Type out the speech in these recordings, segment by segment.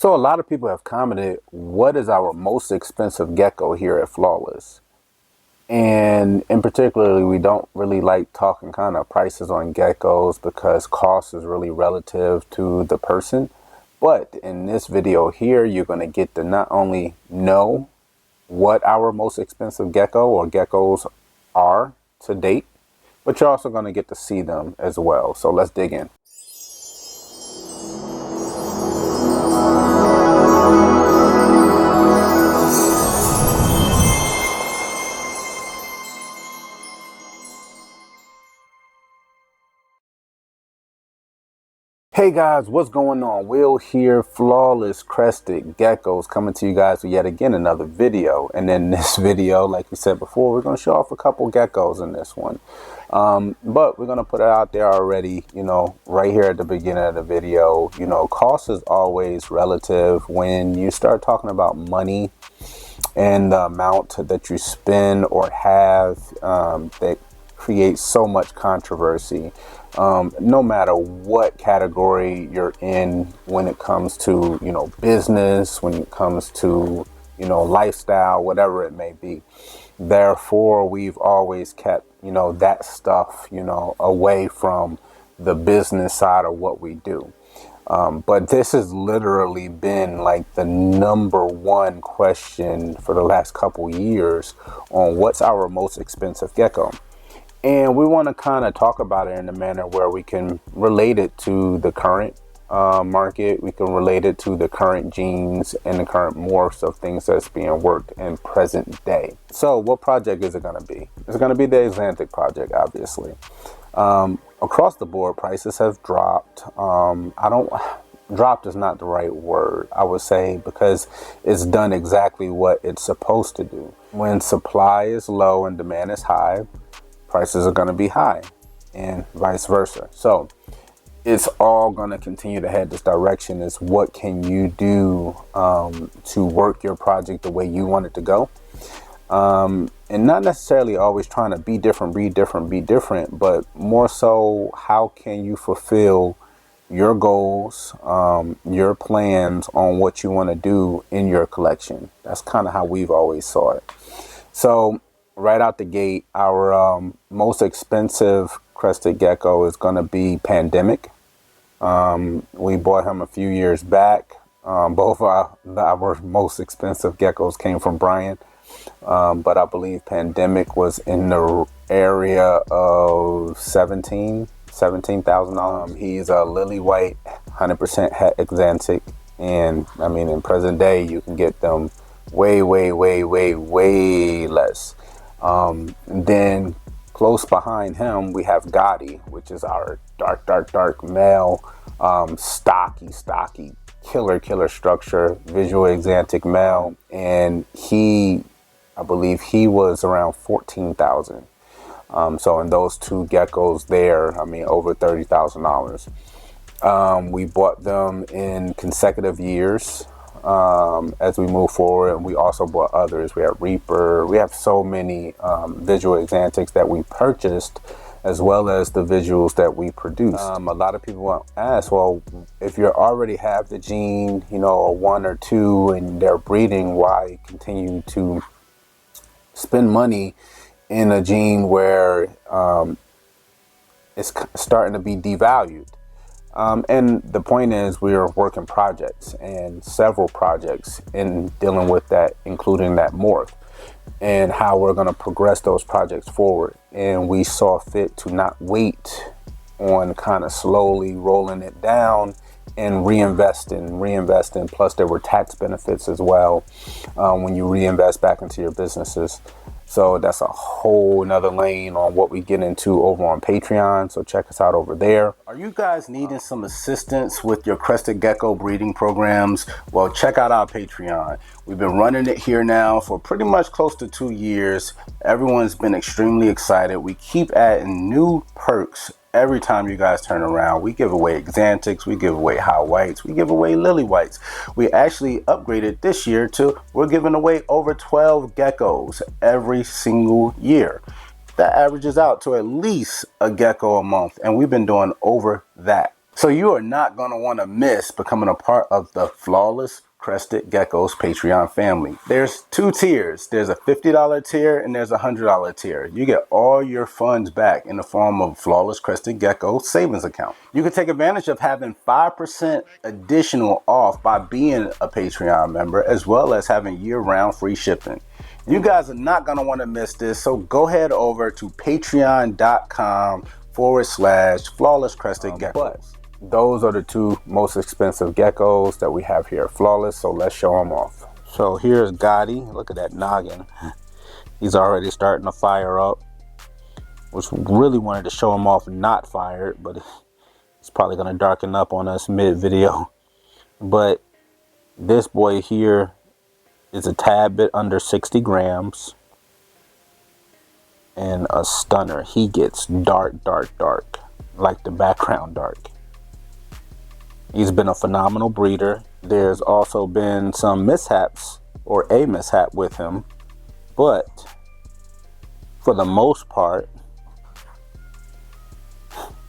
So a lot of people have commented, what is our most expensive gecko here at Flawless? And in particularly, we don't really like talking kind of prices on geckos because cost is really relative to the person. But in this video here, you're going to get to not only know what our most expensive gecko or geckos are to date, but you're also going to get to see them as well. So let's dig in. Hey guys, what's going on? Will here, Flawless Crested Geckos, coming to you guys with yet again another video. And in this video, like we said before, we're going to show off a couple geckos in this one. But we're going to put it out there already, right here at the beginning of the video. Cost is always relative when you start talking about money and the amount that you spend or have that creates so much controversy. No matter what category you're in when it comes to, business, when it comes to, lifestyle, whatever it may be. Therefore, we've always kept, that stuff, away from the business side of what we do. But this has literally been like the #1 question for the last couple years on what's our most expensive gecko. And we want to kind of talk about it in a manner where we can relate it to the current market. We can relate it to the current genes and the current morphs of things that's being worked in present day. So what project is it going to be? It's going to be the Atlantic project, obviously. Across the board, prices have dropped. Dropped is not the right word, I would say, because it's done exactly what it's supposed to do. When supply is low and demand is high, prices are going to be high, and vice versa. So it's all going to continue to head this direction. Is what can you do to work your project the way you want it to go, and not necessarily always trying to be different, but more so how can you fulfill your goals, your plans on what you want to do in your collection. That's kind of how we've always saw it. So right out the gate, our most expensive crested gecko is going to be Pandemic. We bought him a few years back. Both our most expensive geckos came from Brian, but I believe Pandemic was in the area of $17,000. He's a lily white, 100% het exantic, and I mean in present day you can get them way less. Then close behind him we have Gotti, which is our dark male, stocky killer structure, visual exantic male, and I believe he was around 14,000. So in those two geckos there, I mean over $30,000. We bought them in consecutive years. As we move forward, and we also bought others. We have Reaper. We have so many visual exantics that we purchased, as well as the visuals that we produced. A lot of people want to ask, well, if you already have the gene, a 1 or 2, and they're breeding, why continue to spend money in a gene where it's starting to be devalued? And the point is, we are working projects and several projects in dealing with that, including that morph, and how we're going to progress those projects forward. And we saw fit to not wait on kind of slowly rolling it down and reinvesting. Plus there were tax benefits as well when you reinvest back into your businesses. So that's a whole nother lane on what we get into over on Patreon. So check us out over there. Are you guys needing some assistance with your Crested Gecko breeding programs? Well, check out our Patreon. We've been running it here now for pretty much close to 2 years. Everyone's been extremely excited. We keep adding new perks every time you guys turn around. We give away exantics, we give away high whites, we give away lily whites. We actually upgraded this year to we're giving away over 12 geckos every single year. That averages out to at least a gecko a month, and we've been doing over that. So you are not going to want to miss becoming a part of the Flawless Crested Geckos Patreon family. There's two tiers. There's a $50 tier and there's a $100 tier. You get all your funds back in the form of Flawless Crested Gecko savings account. You can take advantage of having 5% additional off by being a Patreon member, as well as having year-round free shipping. You guys are not going to want to miss this, so go head over to patreon.com/Flawless Crested Geckos. Those are the two most expensive geckos that we have here at Flawless, so let's show them off. So here's Gotti. Look at that noggin. He's already starting to fire up. Which really wanted to show him off not fired, but it's probably going to darken up on us mid-video. But this boy here is a tad bit under 60 grams. And a stunner. He gets dark, like the background dark. He's been a phenomenal breeder. There's also been some mishaps, or a mishap with him, but for the most part,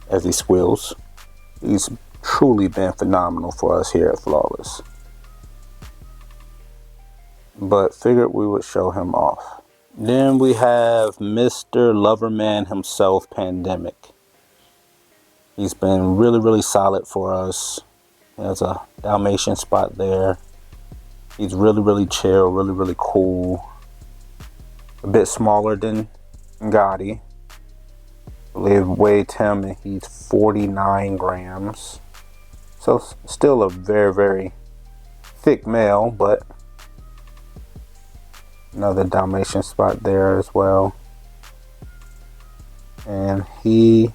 as he squeals, he's truly been phenomenal for us here at Flawless. But figured we would show him off. Then we have Mr. Loverman himself, Pandemic. He's been really solid for us. There's a Dalmatian spot there. He's really chill, really cool. A bit smaller than Gotti. I believe weighed him and he's 49 grams. So still a very thick male, but another Dalmatian spot there as well. And he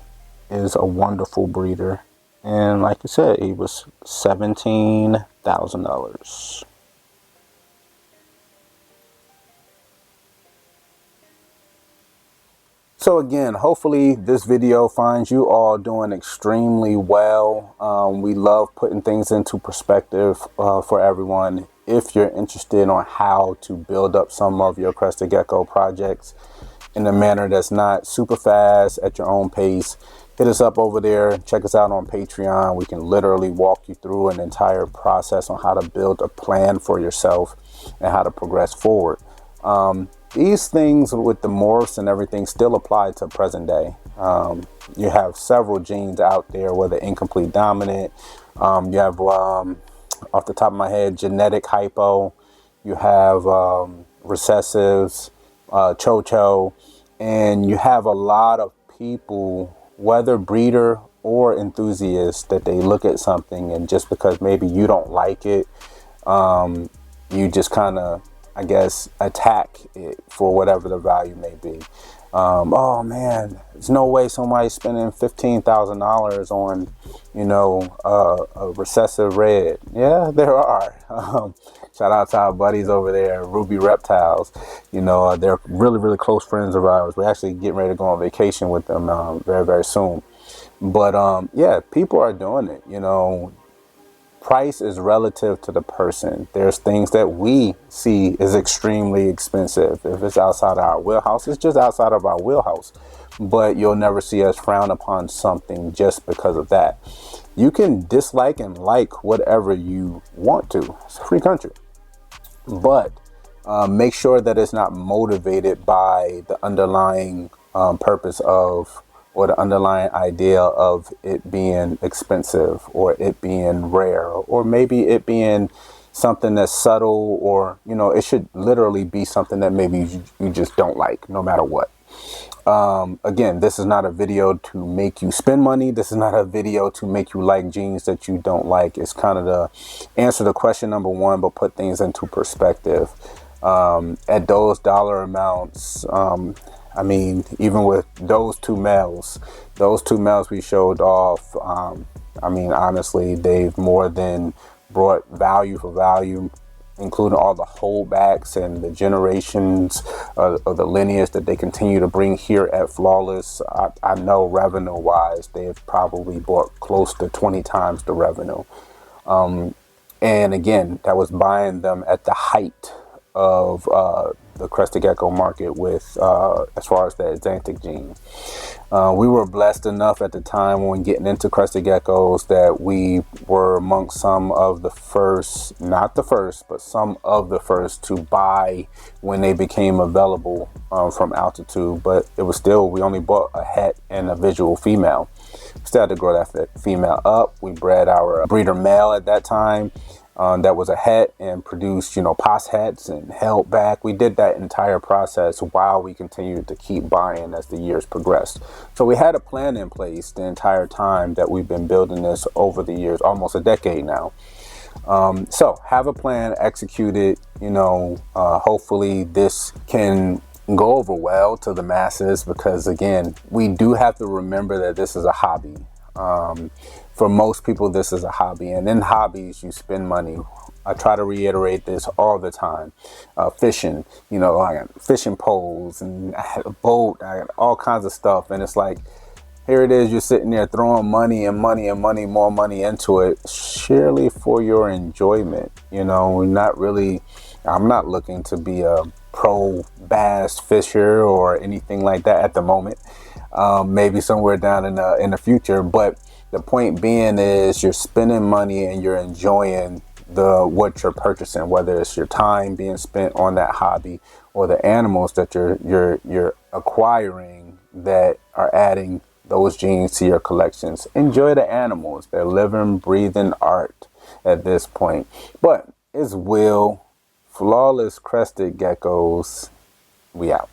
is a wonderful breeder. And like I said, he was $17,000. So again, hopefully this video finds you all doing extremely well. We love putting things into perspective for everyone. If you're interested on how to build up some of your Crested Gecko projects in a manner that's not super fast at your own pace, hit us up over there. Check us out on Patreon. We can literally walk you through an entire process on how to build a plan for yourself and how to progress forward. These things with the morphs and everything still apply to present day. You have several genes out there, whether incomplete dominant. You have, off the top of my head, genetic hypo. You have recessives, cho-cho. And you have a lot of people, whether breeder or enthusiast, that they look at something and just because maybe you don't like it, you just kind of, I guess, attack it for whatever the value may be. Oh man, there's no way somebody's spending $15,000 on, you know, a recessive red. Yeah, there are. Shout out to our buddies over there, Ruby Reptiles. You know, they're really close friends of ours. We're actually getting ready to go on vacation with them very soon. But yeah, people are doing it. You know, price is relative to the person. There's things that we see is extremely expensive. If it's outside of our wheelhouse, it's just outside of our wheelhouse. But you'll never see us frown upon something just because of that. You can dislike and like whatever you want to. It's a free country. But make sure that it's not motivated by the underlying purpose of, or the underlying idea of it being expensive, or it being rare, or maybe it being something that's subtle, or, you know, it should literally be something that maybe you just don't like, no matter what. Again, this is not a video to make you spend money. This is not a video to make you like genes that you don't like. It's kind of to answer the question number one, but put things into perspective. At those dollar amounts, I mean, even with those two males we showed off, I mean, honestly, they've more than brought value for value, including all the holdbacks and the generations of the lineage that they continue to bring here at Flawless. I know revenue wise, they've probably brought close to 20 times the revenue. And again, that was buying them at the height of the Crested Gecko market with as far as the Xanthic gene. We were blessed enough at the time when getting into Crested Geckos that we were amongst some of the first, not the first, but some of the first to buy when they became available from Altitude. But it was still, we only bought a het and a visual female. We still had to grow that female up. We bred our breeder male at that time. That was a het and produced, pos hets and held back. We did that entire process while we continued to keep buying as the years progressed. So we had a plan in place the entire time that we've been building this over the years, almost a decade now. So have a plan, execute it, hopefully this can go over well to the masses, because again, we do have to remember that this is a hobby. For most people, this is a hobby, and in hobbies, you spend money. I try to reiterate this all the time. Fishing, I got fishing poles, and I had a boat, I got all kinds of stuff, and it's like, here it is, you're sitting there throwing money and money and money, more money into it, surely for your enjoyment. Not really, I'm not looking to be a pro bass fisher or anything like that at the moment. Maybe somewhere down in the future, but the point being is you're spending money and you're enjoying what you're purchasing, whether it's your time being spent on that hobby or the animals that you're acquiring that are adding those genes to your collections. Enjoy the animals. They're living, breathing art at this point. But it's Will, Flawless Crested Geckos. We out.